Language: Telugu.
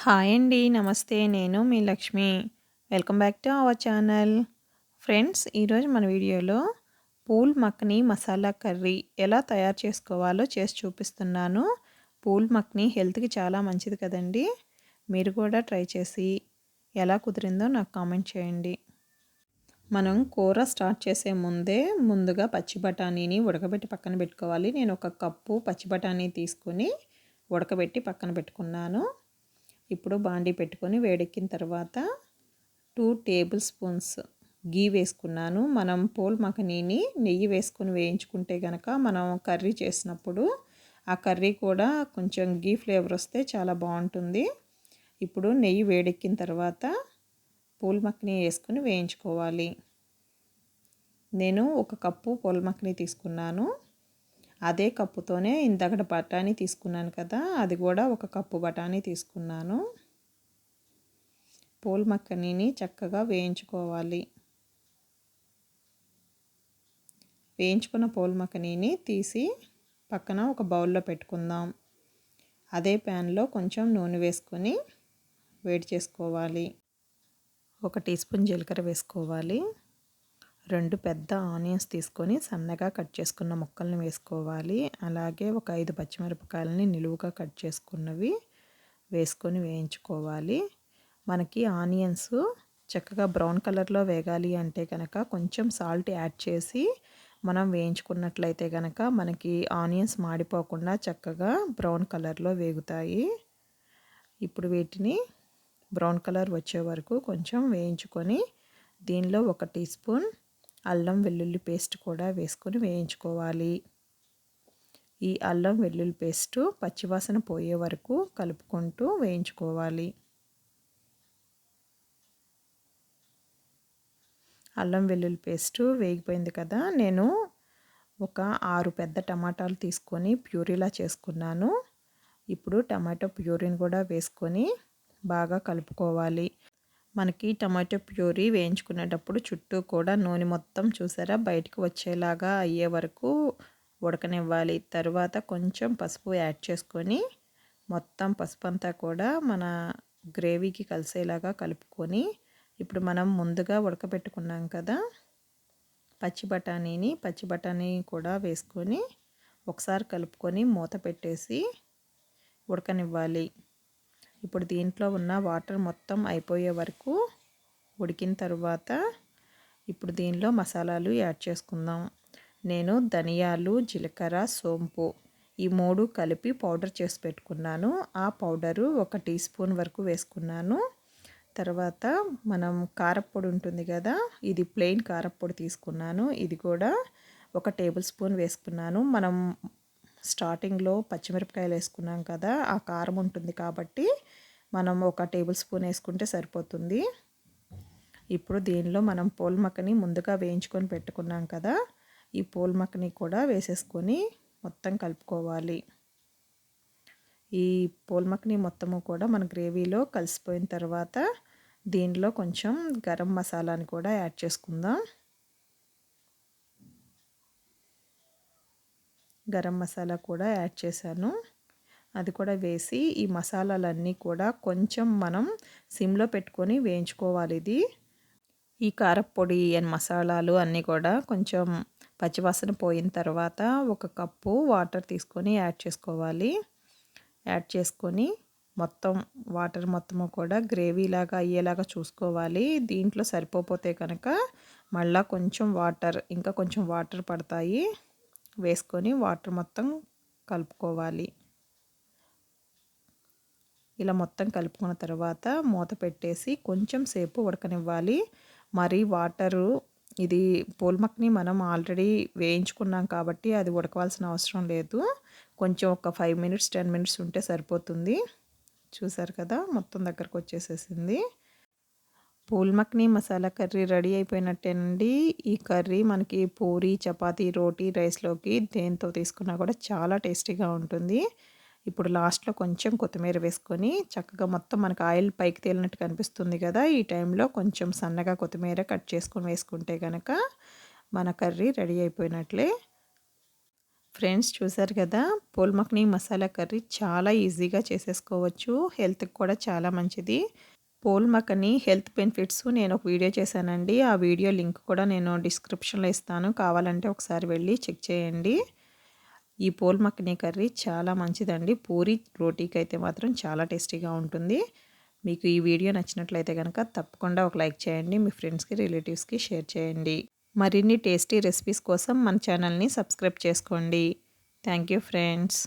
హాయ్ అండి. నమస్తే. నేను మీ Lakshmi. Welcome back to our channel. Friends, ఈరోజు మన వీడియోలో పూల్ మక్ని మసాలా కర్రీ ఎలా తయారు చేసుకోవాలో చేసి చూపిస్తున్నాను. పూల్ మక్ని హెల్త్‌కి చాలా మంచిది కదండీ. మీరు కూడా ట్రై చేసి ఎలా కుదిరిందో నాకు కామెంట్ చేయండి. మనం కూర స్టార్ట్ చేసే ముందుగా పచ్చి బఠానీని ఉడకబెట్టి పక్కన పెట్టుకోవాలి. నేను ఒక కప్పు పచ్చి బఠానీ తీసుకొని ఉడకబెట్టి పక్కన పెట్టుకున్నాను. ఇప్పుడు బాండీ పెట్టుకొని వేడెక్కిన తర్వాత 2 టేబుల్ స్పూన్స్ ఘీ వేసుకున్నాను. మనం పూల్ మఖనీని నెయ్యి వేసుకొని వేయించుకుంటే గనక మనం కర్రీ చేసినప్పుడు ఆ కర్రీ కూడా కొంచెం ఘీ ఫ్లేవర్ వస్తే చాలా బాగుంటుంది. ఇప్పుడు నెయ్యి వేడెక్కిన తర్వాత పూల్ మఖనీ వేసుకొని వేయించుకోవాలి. నేను ఒక కప్పు పూల్ మఖనీ తీసుకున్నాను. అదే కప్పుతోనే ఇందాకడ బఠానీ తీసుకున్నాను కదా, అది కూడా ఒక కప్పు బఠానీ తీసుకున్నాను. పూల్ మఖనీని చక్కగా వేయించుకోవాలి. వేయించుకున్న పూల్ మఖనీని తీసి పక్కన ఒక బౌల్లో పెట్టుకుందాం. అదే ప్యాన్లో కొంచెం నూనె వేసుకొని వేడి చేసుకోవాలి. 1 టీ స్పూన్ జీలకర్ర వేసుకోవాలి. 2 పెద్ద ఆనియన్స్ తీసుకొని సన్నగా కట్ చేసుకున్న ముక్కల్ని వేసుకోవాలి. అలాగే ఒక 5 పచ్చిమిరపకాయలని నిలువుగా కట్ చేసుకున్నవి వేసుకొని వేయించుకోవాలి. మనకి ఆనియన్స్ చక్కగా బ్రౌన్ కలర్లో వేగాలి అంటే కనుక కొంచెం సాల్ట్ యాడ్ చేసి మనం వేయించుకున్నట్లయితే కనుక మనకి ఆనియన్స్ మాడిపోకుండా చక్కగా బ్రౌన్ కలర్లో వేగుతాయి. ఇప్పుడు వీటిని బ్రౌన్ కలర్ వచ్చే వరకు కొంచెం వేయించుకొని దీనిలో 1 టీ స్పూన్ అల్లం వెల్లుల్లి పేస్ట్ కూడా వేసుకొని వేయించుకోవాలి. ఈ అల్లం వెల్లుల్లి పేస్ట్ పచ్చివాసన పోయే వరకు కలుపుకుంటూ వేయించుకోవాలి. అల్లం వెల్లుల్లి పేస్ట్ వేగిపోయింది కదా, నేను ఒక 6 పెద్ద టమాటాలు తీసుకొని ప్యూరీలా చేసుకున్నాను. ఇప్పుడు టమాటో ప్యూరీని కూడా వేసుకొని బాగా కలుపుకోవాలి. మనకి టమాటో ప్యూరీ వేయించుకునేటప్పుడు చుట్టూ కూడా నూనె మొత్తం చూసారా బయటకు వచ్చేలాగా అయ్యే వరకు ఉడకనివ్వాలి. తర్వాత కొంచెం పసుపు యాడ్ చేసుకొని మొత్తం పసుపు అంతా కూడా మన గ్రేవీకి కలిసేలాగా కలుపుకొని ఇప్పుడు మనం ముందుగా ఉడకబెట్టుకున్నాం కదా పచ్చి బఠానీ కూడా వేసుకొని ఒకసారి కలుపుకొని మూత పెట్టేసి ఉడకనివ్వాలి. ఇప్పుడు దీంట్లో ఉన్న వాటర్ మొత్తం అయిపోయే వరకు ఉడికిన తర్వాత ఇప్పుడు దీనిలో మసాలాలు యాడ్ చేసుకుందాం. నేను ధనియాలు, జీలకర్ర, సోంపు ఈ 3 కలిపి పౌడర్ చేసి పెట్టుకున్నాను. ఆ పౌడరు 1 టీ స్పూన్ వరకు వేసుకున్నాను. తర్వాత మనం కారప్పొడి ఉంటుంది కదా, ఇది ప్లెయిన్ కారప్పొడి తీసుకున్నాను. ఇది కూడా 1 టేబుల్ స్పూన్ వేసుకున్నాను. మనం స్టార్టింగ్లో పచ్చిమిరపకాయలు వేసుకున్నాం కదా, ఆ కారం ఉంటుంది కాబట్టి మనం 1 టేబుల్ స్పూన్ వేసుకుంటే సరిపోతుంది. ఇప్పుడు దీనిలో మనం పూల్ మఖనీ ముందుగా వేయించుకొని పెట్టుకున్నాం కదా, ఈ పూల్ మఖనీ కూడా వేసేసుకొని మొత్తం కలుపుకోవాలి. ఈ పూల్ మఖనీ మొత్తము కూడా మన గ్రేవీలో కలిసిపోయిన తర్వాత దీనిలో కొంచెం గరం మసాలాని కూడా యాడ్ చేసుకుందాం. గరం మసాలా కూడా యాడ్ చేశాను. అది కూడా వేసి ఈ మసాలాలన్నీ కూడా కొంచెం మనం సిమ్లో పెట్టుకొని వేయించుకోవాలి. ఈ కారప్పొడి అండ్ మసాలాలు అన్నీ కూడా కొంచెం పచ్చివాసన పోయిన తర్వాత 1 కప్పు వాటర్ తీసుకొని యాడ్ చేసుకోవాలి. యాడ్ చేసుకొని మొత్తం వాటర్ మొత్తము కూడా గ్రేవీలాగా అయ్యేలాగా చూసుకోవాలి. దీంట్లో సరిపోతే కనుక మళ్ళీ ఇంకా కొంచెం వాటర్ పడతాయి. వేసుకొని వాటర్ మొత్తం కలుపుకోవాలి. ఇలా మొత్తం కలుపుకున్న తర్వాత మూత పెట్టేసి కొంచెం సేపు ఉడకనివ్వాలి. మరి వాటరు ఇది పూల్ మఖనీ మనం ఆల్రెడీ వేయించుకున్నాం కాబట్టి అది ఉడకవలసిన అవసరం లేదు. కొంచెం ఒక 5 మినిట్స్ 10 మినిట్స్ ఉంటే సరిపోతుంది. చూసారు కదా, మొత్తం దగ్గరకు వచ్చేసేసింది. పూల్ మఖనీ మసాలా కర్రీ రెడీ అయిపోయినట్టేనండి. ఈ కర్రీ మనకి పూరి, చపాతీ, రోటీ, రైస్లోకి దేంతో తీసుకున్నా కూడా చాలా టేస్టీగా ఉంటుంది. ఇప్పుడు లాస్ట్లో కొంచెం కొత్తిమీర వేసుకొని చక్కగా మొత్తం మనకు ఆయిల్ పైకి తేలినట్టు కనిపిస్తుంది కదా, ఈ టైంలో కొంచెం సన్నగా కొత్తిమీర కట్ చేసుకొని వేసుకుంటే కనుక మన కర్రీ రెడీ అయిపోయినట్లే. ఫ్రెండ్స్ చూసారు కదా, పూల్ మఖనీ మసాలా కర్రీ చాలా ఈజీగా చేసేసుకోవచ్చు. హెల్త్‌కి కూడా చాలా మంచిది. పూల్ మఖనీ హెల్త్ బెనిఫిట్స్ నేను ఒక వీడియో చేశానండి. ఆ వీడియో లింక్ కూడా నేను డిస్క్రిప్షన్‌లో ఇస్తాను. కావాలంటే ఒకసారి వెళ్ళి చెక్ చేయండి. ఈ పూల్ మఖనీ కర్రీ చాలా మంచిదండి. పూరి రోటీకి అయితే మాత్రం చాలా టేస్టీగా ఉంటుంది. మీకు ఈ వీడియో నచ్చినట్లయితే కనుక తప్పకుండా ఒక లైక్ చేయండి. మీ ఫ్రెండ్స్‌కి, రిలేటివ్స్‌కి షేర్ చేయండి. మరిన్ని టేస్టీ రెసిపీస్ కోసం మన ఛానల్ని సబ్స్క్రైబ్ చేసుకోండి. Thank you friends.